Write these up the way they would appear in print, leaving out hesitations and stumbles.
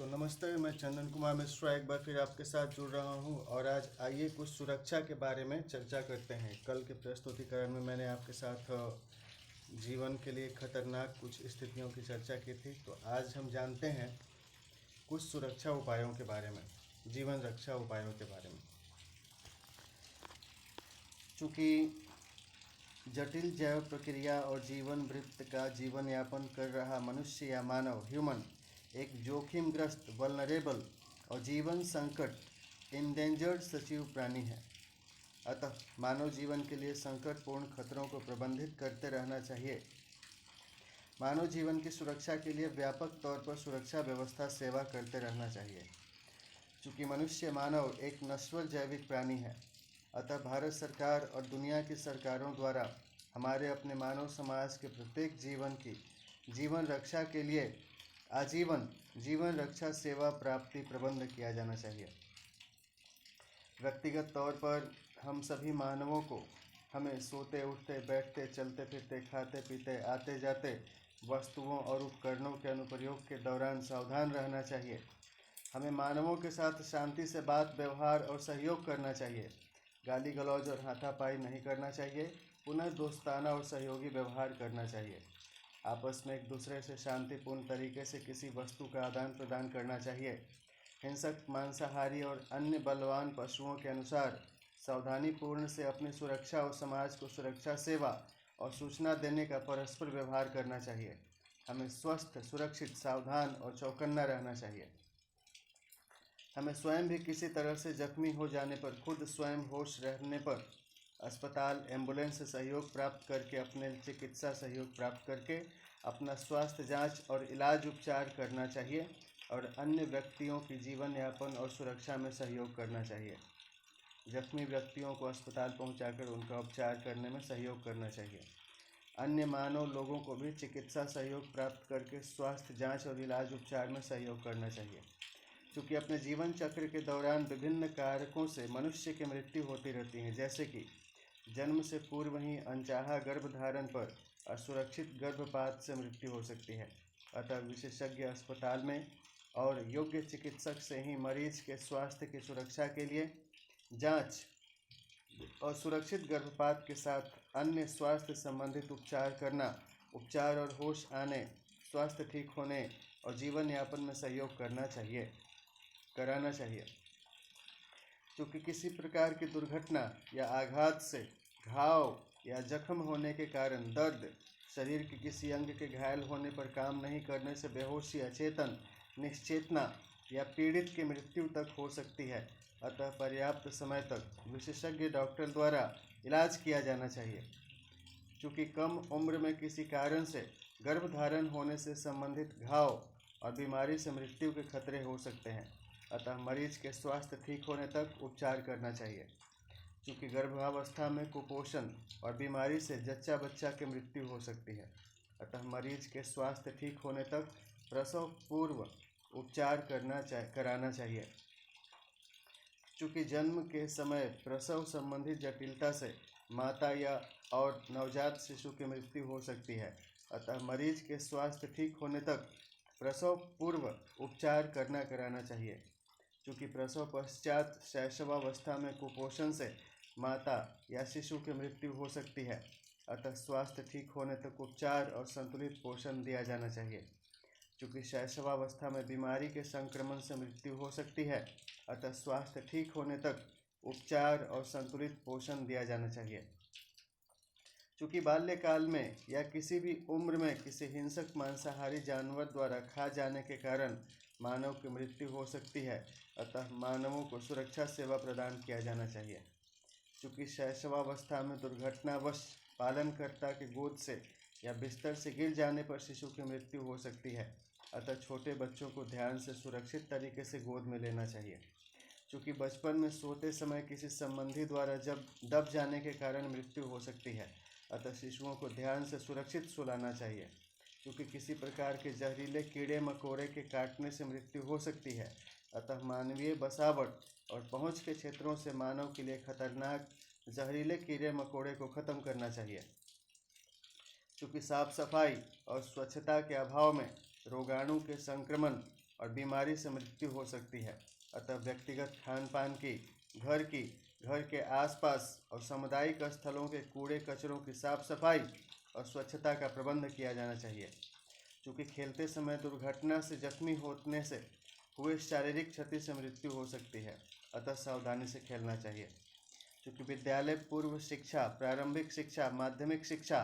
नमस्ते, मैं चंदन कुमार मिश्रा एक बार फिर आपके साथ जुड़ रहा हूं और आज आइए कुछ सुरक्षा के बारे में चर्चा करते हैं। कल के प्रस्तुतिकरण में मैंने आपके साथ जीवन के लिए खतरनाक कुछ स्थितियों की चर्चा की थी, तो आज हम जानते हैं कुछ सुरक्षा उपायों के बारे में, जीवन रक्षा उपायों के बारे में। चूँकि जटिल जैव प्रक्रिया और जीवन वृत्त का जीवन यापन कर रहा मनुष्य या मानव ह्यूमन एक जोखिमग्रस्त, वल्नरेबल और जीवन संकट इंडेंजर्ड सजीव प्राणी है। अतः मानव जीवन के लिए संकटपूर्ण खतरों को प्रबंधित करते रहना चाहिए। मानव जीवन की सुरक्षा के लिए व्यापक तौर पर सुरक्षा व्यवस्था सेवा करते रहना चाहिए। चूँकि मनुष्य मानव एक नश्वर जैविक प्राणी है, अतः भारत सरकार और दुनिया की सरकारों द्वारा हमारे अपने मानव समाज के प्रत्येक जीवन की जीवन रक्षा के लिए आजीवन जीवन रक्षा सेवा प्राप्ति प्रबंध किया जाना चाहिए। व्यक्तिगत तौर पर हम सभी मानवों को हमें सोते उठते, बैठते, चलते फिरते, खाते पीते, आते जाते वस्तुओं और उपकरणों के अनुप्रयोग के दौरान सावधान रहना चाहिए। हमें मानवों के साथ शांति से बात, व्यवहार और सहयोग करना चाहिए। गाली गलौज और हाथापाई नहीं करना चाहिए। पुनः दोस्ताना और सहयोगी व्यवहार करना चाहिए। आपस में एक दूसरे से शांतिपूर्ण तरीके से किसी वस्तु का आदान प्रदान करना चाहिए। हिंसक, मांसाहारी और अन्य बलवान पशुओं के अनुसार सावधानीपूर्ण से अपनी सुरक्षा और समाज को सुरक्षा सेवा और सूचना देने का परस्पर व्यवहार करना चाहिए। हमें स्वस्थ, सुरक्षित, सावधान और चौकन्ना रहना चाहिए। हमें स्वयं भी किसी तरह से जख्मी हो जाने पर खुद स्वयं होश रहने पर अस्पताल, एम्बुलेंस से सहयोग प्राप्त करके, अपने चिकित्सा सहयोग प्राप्त करके अपना स्वास्थ्य जांच और इलाज उपचार करना चाहिए और अन्य व्यक्तियों की जीवन यापन और सुरक्षा में सहयोग करना चाहिए। जख्मी व्यक्तियों को अस्पताल पहुंचाकर उनका उपचार करने में सहयोग करना चाहिए। अन्य मानव लोगों को भी चिकित्सा सहयोग प्राप्त करके स्वास्थ्य जांच और इलाज उपचार में सहयोग करना चाहिए। क्योंकि अपने जीवन चक्र के दौरान विभिन्न कारकों से मनुष्य की मृत्यु होती रहती है, जैसे कि जन्म से पूर्व ही अनचाहा गर्भधारण पर असुरक्षित गर्भपात से मृत्यु हो सकती है। अतः विशेषज्ञ अस्पताल में और योग्य चिकित्सक से ही मरीज के स्वास्थ्य की सुरक्षा के लिए जांच और सुरक्षित गर्भपात के साथ अन्य स्वास्थ्य संबंधित उपचार करना, उपचार और होश आने, स्वास्थ्य ठीक होने और जीवन यापन में सहयोग कराना चाहिए। क्योंकि किसी प्रकार की दुर्घटना या आघात से घाव या जख्म होने के कारण दर्द, शरीर के किसी अंग के घायल होने पर काम नहीं करने से बेहोशी, अचेतन, निश्चेतना या पीड़ित की मृत्यु तक हो सकती है। अतः पर्याप्त समय तक विशेषज्ञ डॉक्टर द्वारा इलाज किया जाना चाहिए। क्योंकि कम उम्र में किसी कारण से गर्भधारण होने से संबंधित घाव और बीमारी से मृत्यु के खतरे हो सकते हैं। अतः मरीज के स्वास्थ्य ठीक होने तक उपचार करना चाहिए। क्योंकि गर्भावस्था में कुपोषण और बीमारी से जच्चा बच्चा की मृत्यु हो सकती है। अतः मरीज के स्वास्थ्य ठीक होने तक प्रसव पूर्व उपचार कराना चाहिए। चूँकि जन्म के समय प्रसव संबंधी जटिलता से माता या और नवजात शिशु की मृत्यु हो सकती है। अतः मरीज के स्वास्थ्य ठीक होने तक प्रसव पूर्व उपचार कराना चाहिए। क्योंकि प्रसव पश्चात शैशवावस्था में कुपोषण से माता या शिशु की मृत्यु हो सकती है। अतः स्वास्थ्य ठीक होने तक उपचार और संतुलित पोषण दिया जाना चाहिए। क्योंकि शैशवावस्था में बीमारी के संक्रमण से मृत्यु हो सकती है। अतः स्वास्थ्य ठीक होने तक उपचार और संतुलित पोषण दिया जाना चाहिए। चूँकि बाल्यकाल में या किसी भी उम्र में किसी हिंसक मांसाहारी जानवर द्वारा खा जाने के कारण मानव की मृत्यु हो सकती है, अतः मानवों को सुरक्षा सेवा प्रदान किया जाना चाहिए। चूँकि शैशवावस्था में दुर्घटनावश पालनकर्ता की गोद से या बिस्तर से गिर जाने पर शिशु की मृत्यु हो सकती है, अतः छोटे बच्चों को ध्यान से सुरक्षित तरीके से गोद में लेना चाहिए। चूँकि बचपन में सोते समय किसी संबंधी द्वारा जब दब जाने के कारण मृत्यु हो सकती है, अतः शिशुओं को ध्यान से सुरक्षित सुलाना चाहिए। क्योंकि किसी प्रकार के जहरीले कीड़े मकोड़े के काटने से मृत्यु हो सकती है, अतः मानवीय बसावट और पहुँच के क्षेत्रों से मानव के लिए खतरनाक जहरीले कीड़े मकोड़े को खत्म करना चाहिए। क्योंकि साफ सफाई और स्वच्छता के अभाव में रोगाणु के संक्रमण और बीमारी से मृत्यु हो सकती है। अतः व्यक्तिगत खान पान की, घर के आसपास और सामुदायिक स्थलों के कूड़े कचरों की साफ सफाई और स्वच्छता का प्रबंध किया जाना चाहिए। चूँकि खेलते समय दुर्घटना से जख्मी होने से हुए शारीरिक क्षति से मृत्यु हो सकती है, अतः सावधानी से खेलना चाहिए। चूँकि विद्यालय पूर्व शिक्षा, प्रारंभिक शिक्षा, माध्यमिक शिक्षा,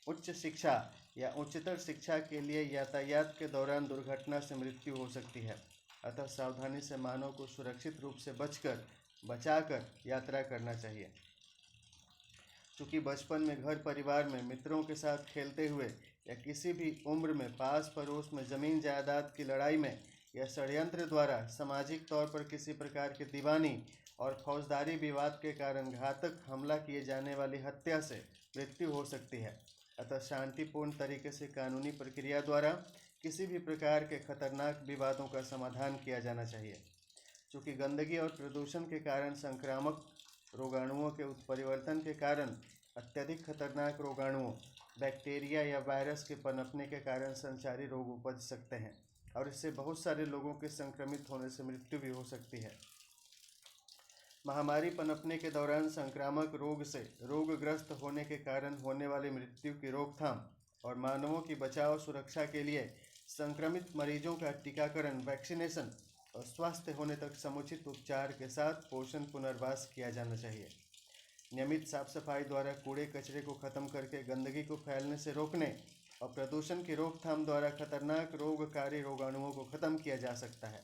उच्च शिक्षा या उच्चतर शिक्षा के लिए यातायात के दौरान दुर्घटना से मृत्यु हो सकती है, अतः सावधानी से मानव को सुरक्षित रूप से बचाकर यात्रा करना चाहिए। चूँकि बचपन में घर परिवार में मित्रों के साथ खेलते हुए या किसी भी उम्र में पास पड़ोस में जमीन जायदाद की लड़ाई में या षड्यंत्र द्वारा सामाजिक तौर पर किसी प्रकार की दीवानी और फौजदारी विवाद के कारण घातक हमला किए जाने वाली हत्या से मृत्यु हो सकती है, अतः शांतिपूर्ण तरीके से कानूनी प्रक्रिया द्वारा किसी भी प्रकार के खतरनाक विवादों का समाधान किया जाना चाहिए। चूँकि गंदगी और प्रदूषण के कारण संक्रामक रोगाणुओं के उत्परिवर्तन के कारण अत्यधिक खतरनाक रोगाणुओं, बैक्टीरिया या वायरस के पनपने के कारण संचारी रोग उपज सकते हैं और इससे बहुत सारे लोगों के संक्रमित होने से मृत्यु भी हो सकती है। महामारी पनपने के दौरान संक्रामक रोग से रोगग्रस्त होने के कारण होने वाली मृत्यु की रोकथाम और मानवों की बचाव सुरक्षा के लिए संक्रमित मरीजों का टीकाकरण, वैक्सीनेशन और स्वस्थ होने तक समुचित उपचार के साथ पोषण पुनर्वास किया जाना चाहिए। नियमित साफ सफाई द्वारा कूड़े कचरे को खत्म करके गंदगी को फैलने से रोकने और प्रदूषण की रोकथाम द्वारा खतरनाक रोगकारी रोगाणुओं को खत्म किया जा सकता है।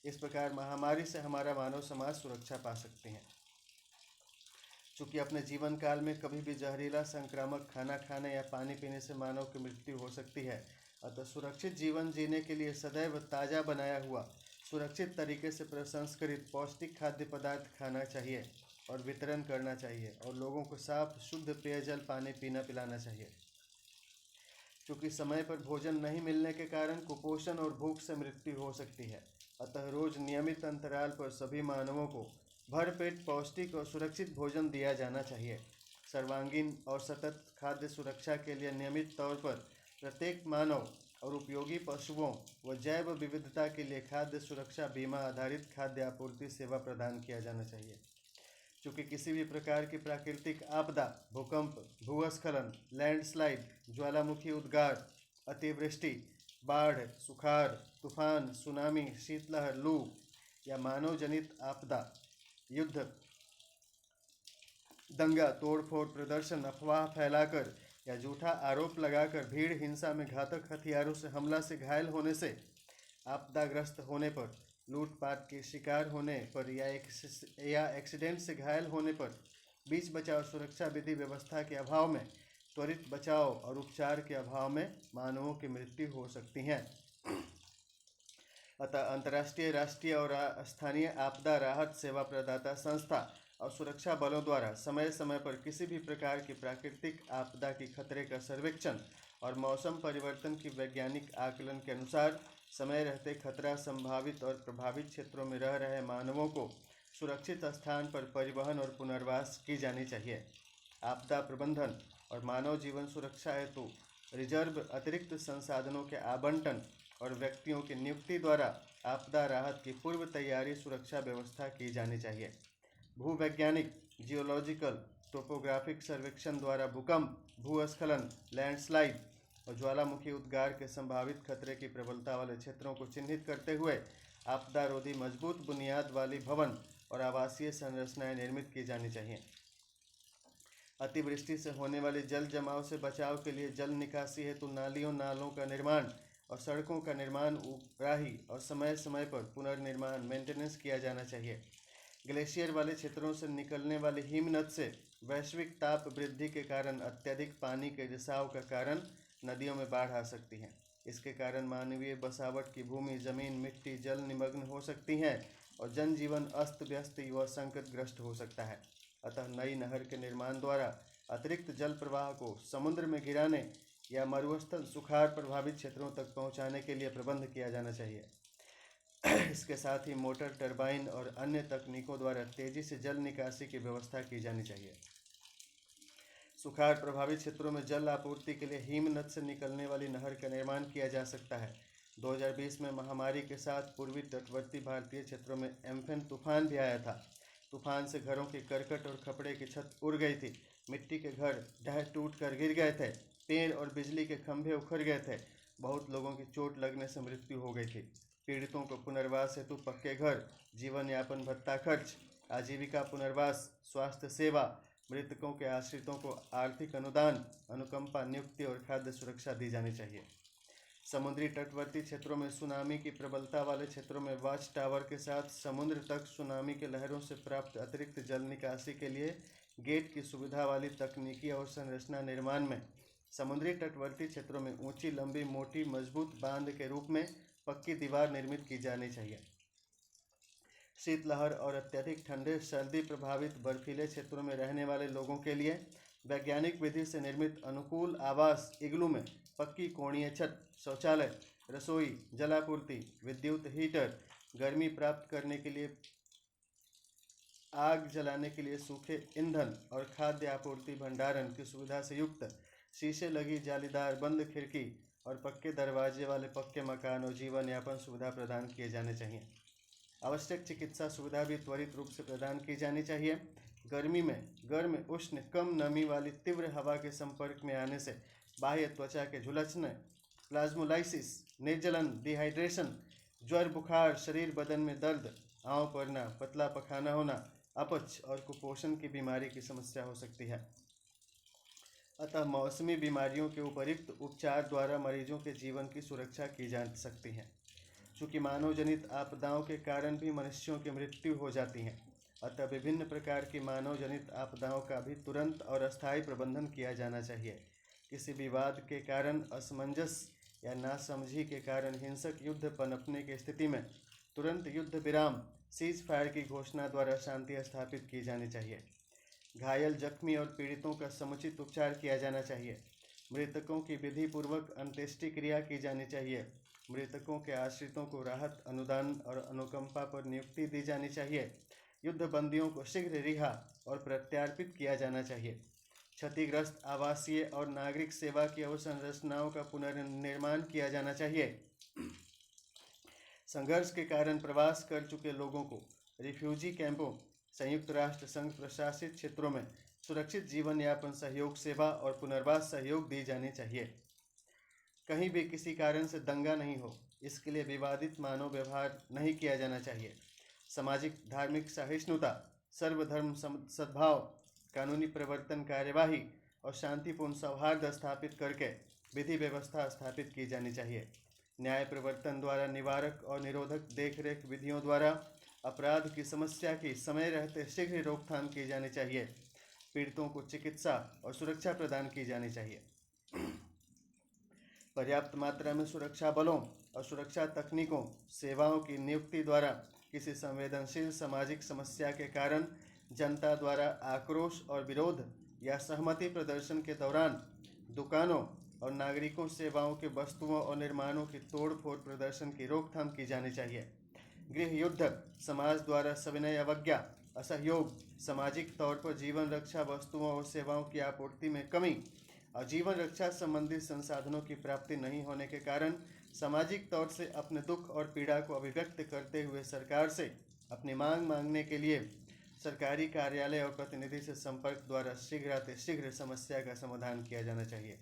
इस प्रकार महामारी से हमारा मानव समाज सुरक्षा पा सकते हैं। चूँकि अपने जीवन काल में कभी भी जहरीला संक्रामक खाना खाने या पानी पीने से मानव की मृत्यु हो सकती है, अतः सुरक्षित जीवन जीने के लिए सदैव ताज़ा बनाया हुआ, सुरक्षित तरीके से प्रसंस्कृत पौष्टिक खाद्य पदार्थ खाना चाहिए और वितरण करना चाहिए और लोगों को साफ शुद्ध पेयजल पानी पिलाना चाहिए। चूँकि समय पर भोजन नहीं मिलने के कारण कुपोषण और भूख से मृत्यु हो सकती है, अतः रोज नियमित अंतराल पर सभी मानवों को भरपेट पौष्टिक और सुरक्षित भोजन दिया जाना चाहिए। सर्वांगीण और सतत खाद्य सुरक्षा के लिए नियमित तौर पर प्रत्येक मानव और उपयोगी पशुओं व जैव विविधता के लिए खाद्य सुरक्षा बीमा आधारित खाद्य आपूर्ति सेवा प्रदान किया जाना चाहिए। चूँकि किसी भी प्रकार की प्राकृतिक आपदा, भूकंप, भूस्खलन, लैंडस्लाइड, ज्वालामुखी उद्गार, अतिवृष्टि, बाढ़, सुखाड़, तूफान, सुनामी, शीतलहर, लू या मानव जनित आपदा, युद्ध, दंगा, तोड़फोड़, प्रदर्शन, अफवाह फैलाकर या झूठा आरोप लगाकर भीड़ हिंसा में घातक हथियारों से हमला से घायल होने से, आपदाग्रस्त होने पर, लूटपाट के शिकार होने पर या एक्सीडेंट से घायल होने पर, बीच बचाव सुरक्षा विधि व्यवस्था के अभाव में, त्वरित बचाव और उपचार के अभाव में मानवों की मृत्यु हो सकती है। अतः अंतर्राष्ट्रीय, राष्ट्रीय और स्थानीय आपदा राहत सेवा प्रदाता संस्था और सुरक्षा बलों द्वारा समय समय पर किसी भी प्रकार की प्राकृतिक आपदा की खतरे का सर्वेक्षण और मौसम परिवर्तन की वैज्ञानिक आकलन के अनुसार समय रहते खतरा संभावित और प्रभावित क्षेत्रों में रह रहे मानवों को सुरक्षित स्थान पर परिवहन और पुनर्वास की जानी चाहिए। आपदा प्रबंधन और मानव जीवन सुरक्षा हेतु रिजर्व अतिरिक्त संसाधनों के आवंटन और व्यक्तियों की नियुक्ति द्वारा आपदा राहत की पूर्व तैयारी सुरक्षा व्यवस्था की जानी चाहिए। भूवैज्ञानिक, जियोलॉजिकल, टोपोग्राफिक सर्वेक्षण द्वारा भूकंप, भूस्खलन, लैंडस्लाइड और ज्वालामुखी उद्गार के संभावित खतरे की प्रबलता वाले क्षेत्रों को चिन्हित करते हुए आपदा रोधी मजबूत बुनियाद वाली भवन और आवासीय संरचनाएं निर्मित की जानी चाहिए। अतिवृष्टि से होने वाले जल जमाव से बचाव के लिए जल निकासी हेतु नालों का निर्माण और सड़कों का निर्माण, उराही और समय समय पर पुनर्निर्माण, मेंटेनेंस किया जाना चाहिए। ग्लेशियर वाले क्षेत्रों से निकलने वाली हिमनद से वैश्विक ताप वृद्धि के कारण अत्यधिक पानी के रिसाव का कारण नदियों में बाढ़ आ सकती है। इसके कारण मानवीय बसावट की भूमि, जमीन, मिट्टी जल निमग्न हो सकती हैं और जनजीवन अस्त व्यस्त व संकटग्रस्त हो सकता है। अतः नई नहर के निर्माण द्वारा अतिरिक्त जल प्रवाह को समुद्र में गिराने या मरुस्थल सुखाड़ प्रभावित क्षेत्रों तक पहुँचाने के लिए प्रबंध किया जाना चाहिए। इसके साथ ही मोटर, टरबाइन और अन्य तकनीकों द्वारा तेजी से जल निकासी की व्यवस्था की जानी चाहिए। सुखाड़ प्रभावित क्षेत्रों में जल आपूर्ति के लिए हिमनद से निकलने वाली नहर का निर्माण किया जा सकता है, 2020 में महामारी के साथ पूर्वी तटवर्ती भारतीय क्षेत्रों में एम्फन तूफान भी आया था। तूफान से घरों की करकट और खपड़े की छत उड़ गई थी। मिट्टी के घर ढह टूट कर गिर गए थे। पेड़ और बिजली के खंभे उखड़ गए थे। बहुत लोगों की चोट लगने से मृत्यु हो गई थी। पीड़ितों को पुनर्वास हेतु पक्के घर, जीवन यापन भत्ता खर्च, आजीविका पुनर्वास, स्वास्थ्य सेवा, मृतकों के आश्रितों को आर्थिक अनुदान, अनुकंपा, नियुक्ति और खाद्य सुरक्षा दी जानी चाहिए। समुद्री तटवर्ती क्षेत्रों में सुनामी की प्रबलता वाले क्षेत्रों में वॉच टावर के साथ समुद्र तक सुनामी के लहरों से प्राप्त अतिरिक्त जल निकासी के लिए गेट की सुविधा वाली तकनीकी और संरचना निर्माण में समुद्री तटवर्ती क्षेत्रों में ऊंची, लंबी, मोटी, मजबूत बांध के रूप में पक्की दीवार निर्मित की जानी चाहिए। शीतलहर और अत्यधिक ठंडे, सर्दी प्रभावित बर्फीले क्षेत्रों में रहने वाले लोगों के लिए वैज्ञानिक विधि से निर्मित अनुकूल आवास इग्लू में पक्की कोणीय छत, शौचालय, रसोई, जलापूर्ति, विद्युत हीटर, गर्मी प्राप्त करने के लिए आग जलाने के लिए सूखे ईंधन और खाद्य आपूर्ति भंडारण की सुविधा से युक्त शीशे लगी जालीदार बंद खिड़की और पक्के दरवाजे वाले पक्के मकान और जीवन यापन सुविधा प्रदान किए जाने चाहिए। आवश्यक चिकित्सा सुविधा भी त्वरित रूप से प्रदान की जानी चाहिए। गर्मी में गर्म, उष्ण, कम नमी वाली तीव्र हवा के संपर्क में आने से बाह्य त्वचा के झुलसने, प्लाज्मोलाइसिस, निर्जलन, डिहाइड्रेशन, ज्वर, बुखार, शरीर बदन में दर्द, आंव पड़ना, पतला पखाना होना, अपच और कुपोषण की बीमारी की समस्या हो सकती है। अतः मौसमी बीमारियों के उपयुक्त उपचार द्वारा मरीजों के जीवन की सुरक्षा की जा सकती है। चूँकि मानव जनित आपदाओं के कारण भी मनुष्यों की मृत्यु हो जाती है, अतः विभिन्न प्रकार की मानव जनित आपदाओं का भी तुरंत और अस्थायी प्रबंधन किया जाना चाहिए। किसी विवाद के कारण, असमंजस या नासमझी के कारण हिंसक युद्ध पनपने की स्थिति में तुरंत युद्ध विराम, सीज फायर की घोषणा द्वारा शांति स्थापित की जानी चाहिए। घायल, जख्मी और पीड़ितों का समुचित उपचार किया जाना चाहिए। मृतकों की विधि पूर्वक अंत्येष्टि क्रिया की जानी चाहिए। मृतकों के आश्रितों को राहत, अनुदान और अनुकंपा पर नियुक्ति दी जानी चाहिए। युद्ध बंदियों को शीघ्र रिहा और प्रत्यार्पित किया जाना चाहिए। क्षतिग्रस्त आवासीय और नागरिक सेवा की अवसंरचनाओं का पुनर्निर्माण किया जाना चाहिए। संघर्ष के कारण प्रवास कर चुके लोगों को रिफ्यूजी कैंपों, संयुक्त राष्ट्र संघ प्रशासित क्षेत्रों में सुरक्षित जीवन यापन सहयोग सेवा और पुनर्वास सहयोग दी जानी चाहिए। कहीं भी किसी कारण से दंगा नहीं हो, इसके लिए विवादित मानव व्यवहार नहीं किया जाना चाहिए। सामाजिक धार्मिक सहिष्णुता, सर्वधर्म सद्भाव, कानूनी प्रवर्तन कार्यवाही और शांतिपूर्ण सौहार्द स्थापित करके विधि व्यवस्था स्थापित की जानी चाहिए। न्याय प्रवर्तन द्वारा निवारक और निरोधक देखरेख विधियों द्वारा अपराध की समस्या की समय रहते शीघ्र रोकथाम की जानी चाहिए। पीड़ितों को चिकित्सा और सुरक्षा प्रदान की जानी चाहिए। पर्याप्त मात्रा में सुरक्षा बलों और सुरक्षा तकनीकों, सेवाओं की नियुक्ति द्वारा किसी संवेदनशील सामाजिक समस्या के कारण जनता द्वारा आक्रोश और विरोध या सहमति प्रदर्शन के दौरान दुकानों और नागरिकों सेवाओं के वस्तुओं और निर्माणों की तोड़फोड़ प्रदर्शन की रोकथाम की जानी चाहिए। गृह युद्ध, समाज द्वारा सविनय अवज्ञा, असहयोग, सामाजिक तौर पर जीवन रक्षा वस्तुओं और सेवाओं की आपूर्ति में कमी और जीवन रक्षा संबंधी संसाधनों की प्राप्ति नहीं होने के कारण सामाजिक तौर से अपने दुख और पीड़ा को अभिव्यक्त करते हुए सरकार से अपनी मांग मांगने के लिए सरकारी कार्यालय और प्रतिनिधि से संपर्क द्वारा शीघ्र समस्या का समाधान किया जाना चाहिए।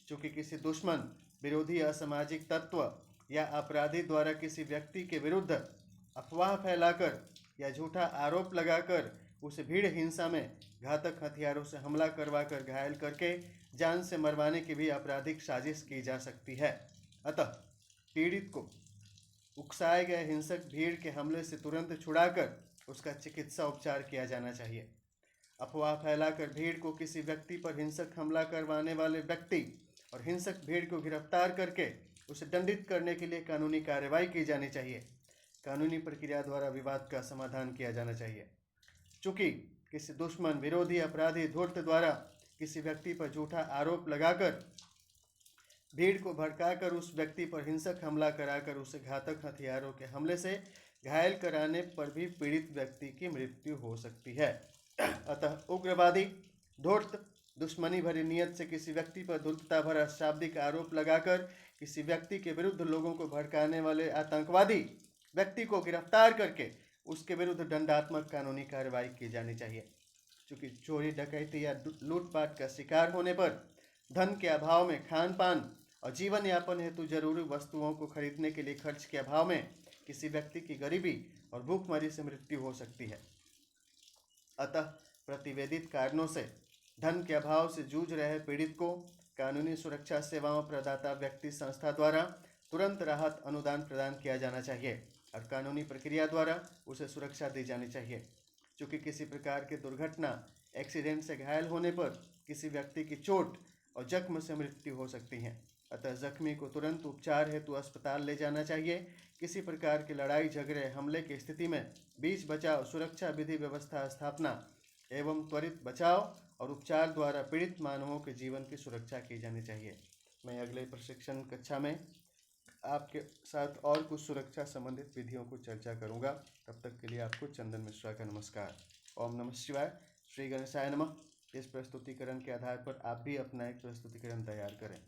चूँकि किसी दुश्मन, विरोधी, असामाजिक तत्व या अपराधी द्वारा किसी व्यक्ति के विरुद्ध अफवाह फैलाकर या झूठा आरोप लगाकर उसे भीड़ हिंसा में घातक हथियारों से हमला करवाकर घायल करके जान से मरवाने की भी आपराधिक साजिश की जा सकती है। अतः पीड़ित को उकसाए गए हिंसक भीड़ के हमले से तुरंत छुड़ाकर उसका चिकित्सा उपचार किया जाना चाहिए। अफवाह फैलाकर भीड़ को किसी व्यक्ति पर हिंसक हमला करवाने वाले व्यक्ति और हिंसक भीड़ को गिरफ्तार करके उसे दंडित करने के लिए कानूनी कार्रवाई की जानी चाहिए। कानूनी प्रक्रिया द्वारा विवाद का समाधान किया जाना चाहिए। चूँकि किसी दुश्मन, विरोधी, अपराधी, धूर्त द्वारा किसी व्यक्ति पर झूठा आरोप लगाकर भीड़ को भड़काकर उस व्यक्ति पर हिंसक हमला कराकर उसे घातक हथियारों के हमले से घायल कराने पर भी पीड़ित व्यक्ति की मृत्यु हो सकती है। अतः उग्रवादी, धूर्त, दुश्मनी भरी नीयत से किसी व्यक्ति पर धूर्तता भरा शाब्दिक आरोप लगाकर किसी व्यक्ति के विरुद्ध लोगों को भड़काने वाले आतंकवादी व्यक्ति को गिरफ्तार करके उसके विरुद्ध दंडात्मक कानूनी कार्रवाई की जानी चाहिए। चूँकि चोरी डकैती या लूटपाट का शिकार होने पर धन के अभाव में खान पान और जीवन यापन हेतु जरूरी वस्तुओं को खरीदने के लिए खर्च के अभाव में किसी व्यक्ति की गरीबी और भूखमरी से मृत्यु हो सकती है। अतः प्रतिवेदित कारणों से धन के अभाव से जूझ रहे पीड़ित को कानूनी सुरक्षा सेवाओं प्रदाता व्यक्ति संस्था द्वारा तुरंत राहत अनुदान प्रदान किया जाना चाहिए और कानूनी प्रक्रिया द्वारा उसे सुरक्षा दी जानी चाहिए। चूँकि किसी प्रकार की दुर्घटना एक्सीडेंट से घायल होने पर किसी व्यक्ति की चोट और जख्म से मृत्यु हो सकती है, अतः जख्मी को तुरंत उपचार हेतु अस्पताल ले जाना चाहिए। किसी प्रकार की लड़ाई झगड़े हमले की स्थिति में बीच बचाव सुरक्षा विधि व्यवस्था स्थापना एवं त्वरित बचाव और उपचार द्वारा पीड़ित मानवों के जीवन की सुरक्षा की जानी चाहिए। मैं अगले प्रशिक्षण कक्षा में आपके साथ और कुछ सुरक्षा संबंधित विधियों को चर्चा करूंगा। तब तक के लिए आपको चंदन मिश्रा का नमस्कार। ओम नमः शिवाय। श्री गणेशाय नमः। इस प्रस्तुतिकरण के आधार पर आप भी अपना एक प्रस्तुतिकरण तैयार करें।